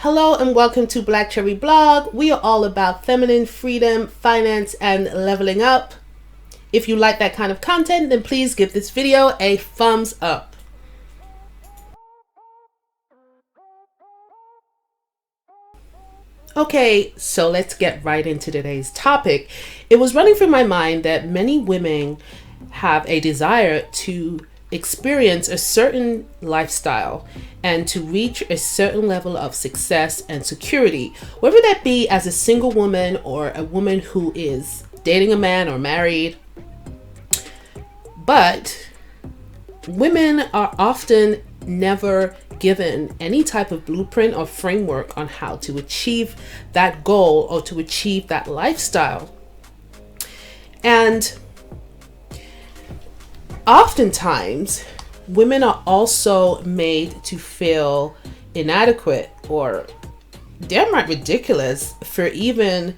Hello and welcome to Black Cherry Blog. We are all about feminine freedom, finance, and leveling up. If you like that kind of content, then please give this video a thumbs up. Okay, so let's get right into today's topic. It was running through my mind that many women have a desire to experience a certain lifestyle and to reach a certain level of success and security, whether that be as a single woman or a woman who is dating a man or married. But women are often never given any type of blueprint or framework on how to achieve that goal or to achieve that lifestyle. And oftentimes, women are also made to feel inadequate or downright ridiculous for even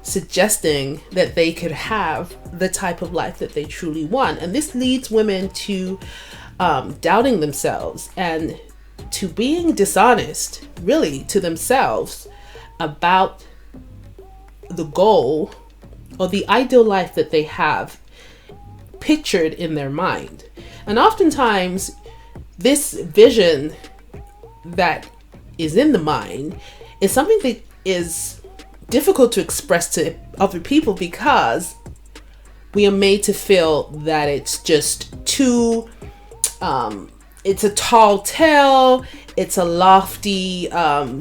suggesting that they could have the type of life that they truly want. And this leads women to doubting themselves and to being dishonest, really, to themselves about the goal or the ideal life that they have pictured in their mind. And oftentimes this vision that is in the mind is something that is difficult to express to other people because we are made to feel that it's just too it's a tall tale, it's a lofty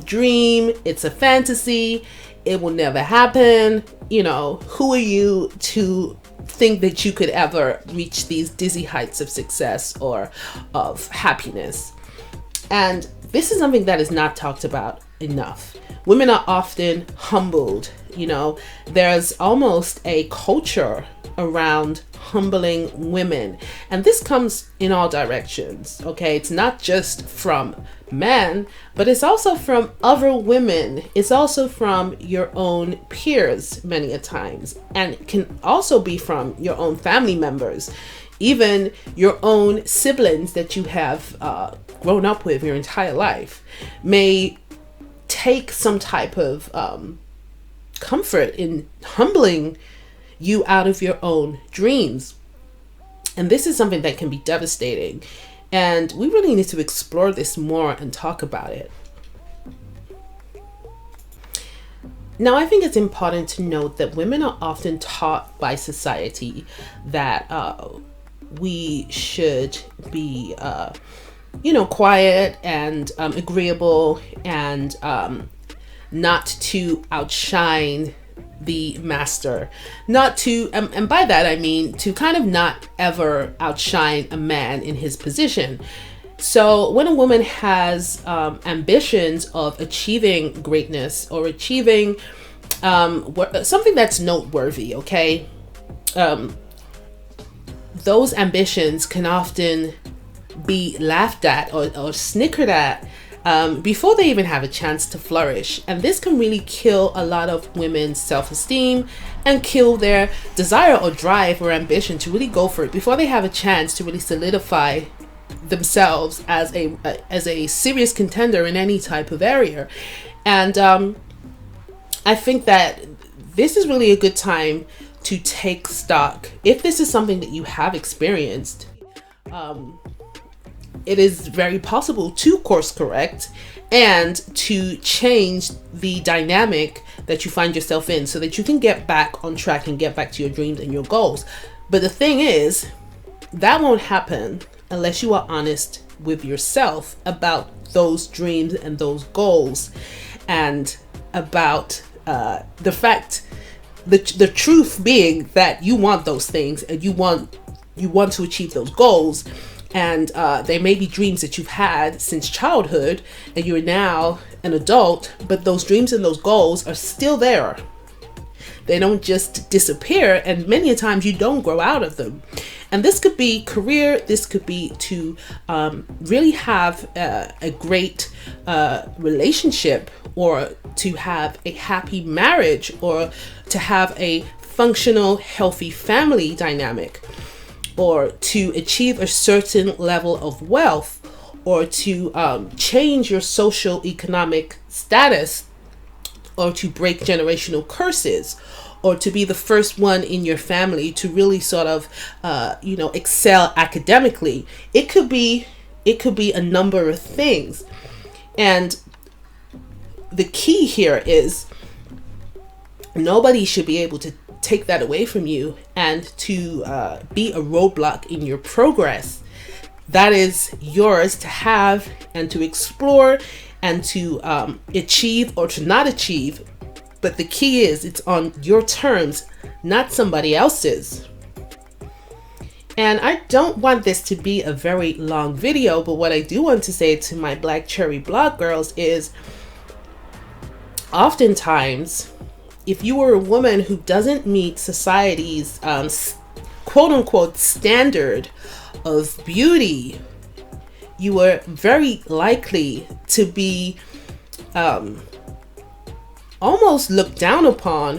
dream, it's a fantasy, it will never happen. You know, who are you to think that you could ever reach these dizzy heights of success or of happiness? And this is something that is not talked about enough. Women are often humbled. You know, there's almost a culture around humbling women, and this comes in all directions. Okay, it's not just from men, but it's also from other women. It's also from your own peers many a times, and it can also be from your own family members, even your own siblings that you have grown up with your entire life may take some type of comfort in humbling you out of your own dreams. And this is something that can be devastating. And we really need to explore this more and talk about it. Now, I think it's important to note that women are often taught by society that we should be, quiet and agreeable and not to outshine the master, not to, and by that I mean to kind of not ever outshine a man in his position. So when a woman has ambitions of achieving greatness or achieving something that's noteworthy, okay, those ambitions can often be laughed at or snickered at before they even have a chance to flourish. And this can really kill a lot of women's self-esteem and kill their desire or drive or ambition to really go for it before they have a chance to really solidify themselves as a serious contender in any type of area. And I think that this is really a good time to take stock. If this is something that you have experienced, it is very possible to course correct and to change the dynamic that you find yourself in so that you can get back on track and get back to your dreams and your goals. But the thing is, that won't happen unless you are honest with yourself about those dreams and those goals, and about the fact, the truth being that you want those things and you want to achieve those goals. And they may be dreams that you've had since childhood and you're now an adult, but those dreams and those goals are still there. They don't just disappear, and many a times you don't grow out of them. And this could be career, this could be to really have a great relationship, or to have a happy marriage, or to have a functional, healthy family dynamic, or to achieve a certain level of wealth, or to change your social economic status, or to break generational curses, or to be the first one in your family to really sort of excel academically. It could be a number of things. And the key here is nobody should be able to take that away from you and to be a roadblock in your progress. That is yours to have and to explore and to achieve or to not achieve. But the key is it's on your terms, not somebody else's. And I don't want this to be a very long video, but what I do want to say to my Black Cherry blog girls is, oftentimes, if you are a woman who doesn't meet society's quote unquote standard of beauty, you are very likely to be almost looked down upon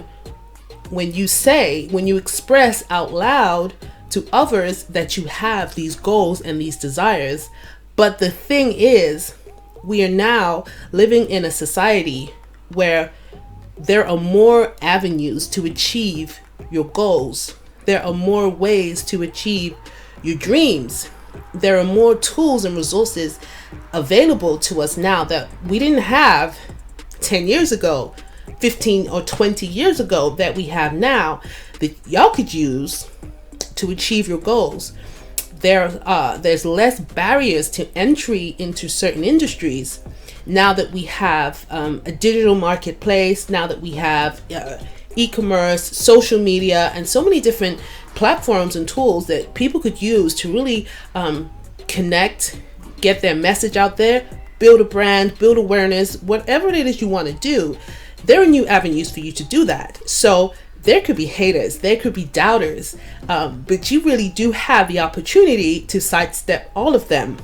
when you express out loud to others that you have these goals and these desires. But the thing is, we are now living in a society where there are more avenues to achieve your goals. There are more ways to achieve your dreams. There are more tools and resources available to us now that we didn't have 10 years ago, 15 or 20 years ago, that we have now, that y'all could use to achieve your goals. There's less barriers to entry into certain industries now that we have a digital marketplace, now that we have e-commerce, social media, and so many different platforms and tools that people could use to really connect, get their message out there, build a brand, build awareness, whatever it is you want to do. There are new avenues for you to do that. So there could be haters, there could be doubters, but you really do have the opportunity to sidestep all of them.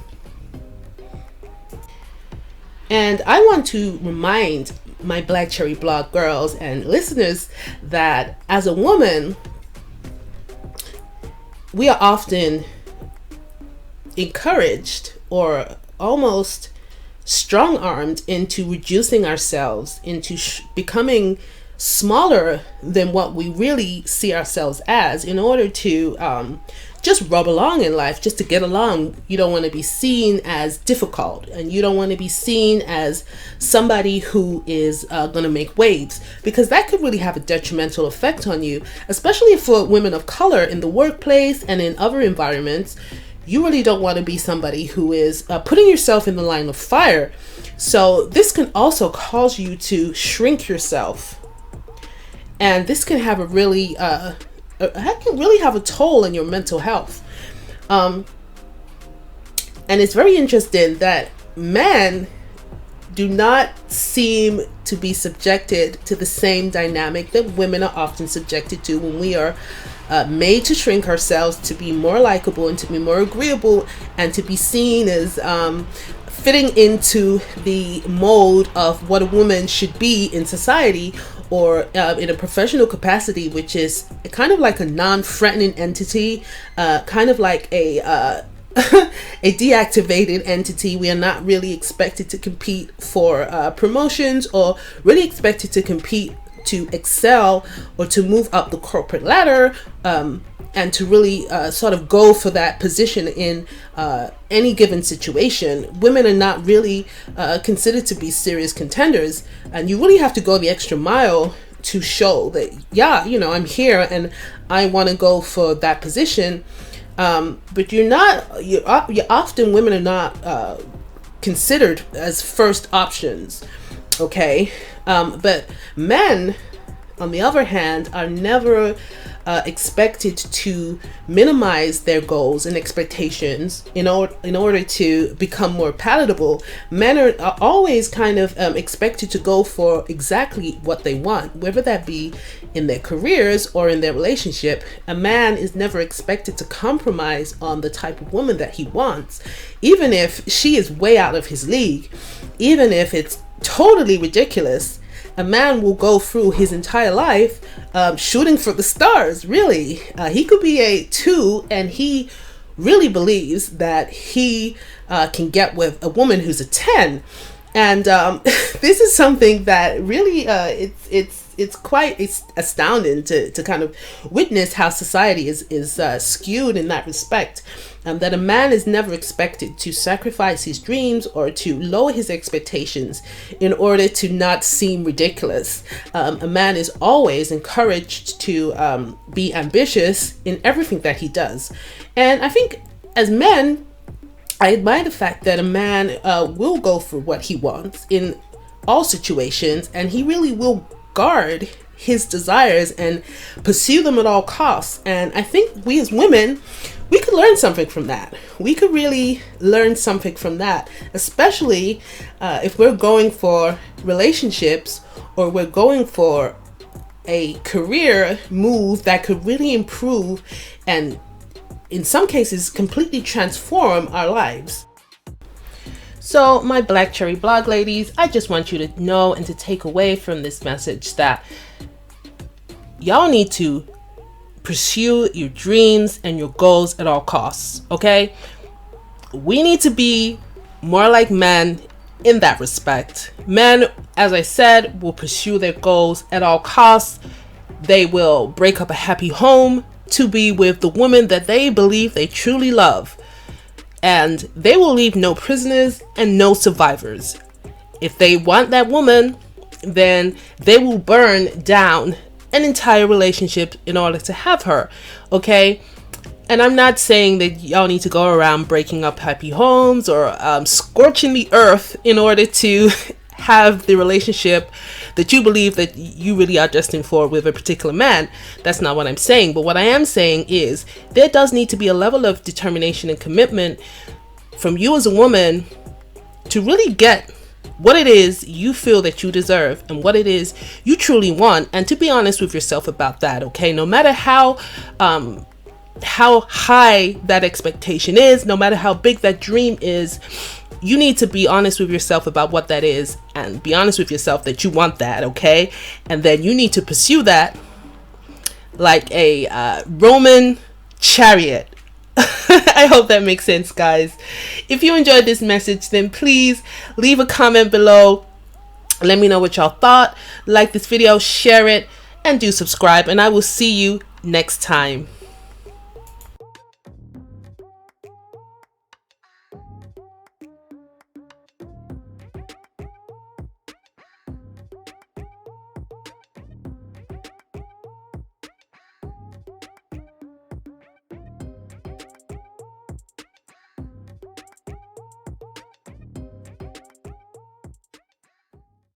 And I want to remind my Black Cherry blog girls and listeners that as a woman, we are often encouraged or almost strong-armed into reducing ourselves, into becoming smaller than what we really see ourselves as, in order to just rub along in life, just to get along. You don't want to be seen as difficult, and you don't want to be seen as somebody who is going to make waves, because that could really have a detrimental effect on you, especially for women of color in the workplace and in other environments. You really don't want to be somebody who is putting yourself in the line of fire. So this can also cause you to shrink yourself, and this can have a really have a toll on your mental health. And it's very interesting that men do not seem to be subjected to the same dynamic that women are often subjected to when we are made to shrink ourselves, to be more likable and to be more agreeable, and to be seen as fitting into the mold of what a woman should be in society, or in a professional capacity, which is kind of like a non-threatening entity, kind of like a a deactivated entity. We are not really expected to compete for promotions, or really expected to compete to excel or to move up the corporate ladder, and to really sort of go for that position in any given situation. Women are not really considered to be serious contenders, and you really have to go the extra mile to show that, yeah, you know, I'm here and I want to go for that position. But you're often, women are not considered as first options, okay? But men, on the other hand, are never expected to minimize their goals and expectations in order to become more palatable. Men are always kind of expected to go for exactly what they want, whether that be in their careers or in their relationship. A man is never expected to compromise on the type of woman that he wants, even if she is way out of his league, even if it's totally ridiculous. A man will go through his entire life shooting for the stars, really. He could be a 2 and he really believes that he can get with a woman who's a 10. And this is something that really it's quite astounding to kind of witness how society is skewed in that respect. That a man is never expected to sacrifice his dreams or to lower his expectations in order to not seem ridiculous. A man is always encouraged to be ambitious in everything that he does. And I think as men, I admire the fact that a man will go for what he wants in all situations, and he really will guard his desires and pursue them at all costs. And I think we as women, we could learn something from that. We could really learn something from that, especially if we're going for relationships or we're going for a career move that could really improve and in some cases completely transform our lives. So my Black Cherry Blog ladies, I just want you to know and to take away from this message that y'all need to pursue your dreams and your goals at all costs, okay? We need to be more like men in that respect. Men, as I said, will pursue their goals at all costs. They will break up a happy home to be with the woman that they believe they truly love. And they will leave no prisoners and no survivors. If they want that woman, then they will burn down an entire relationship in order to have her, okay? And I'm not saying that y'all need to go around breaking up happy homes or scorching the earth in order to have the relationship that you believe that you really are destined for with a particular man. That's not what I'm saying. But what I am saying is there does need to be a level of determination and commitment from you as a woman to really get what it is you feel that you deserve and what it is you truly want, and to be honest with yourself about that, okay? No matter how high that expectation is, no matter how big that dream is, you need to be honest with yourself about what that is and be honest with yourself that you want that, okay? And then you need to pursue that like a Roman chariot. I hope that makes sense, guys. If you enjoyed this message, then please leave a comment below. Let me know what y'all thought. Like this video, share it, and do subscribe. And I will see you next time.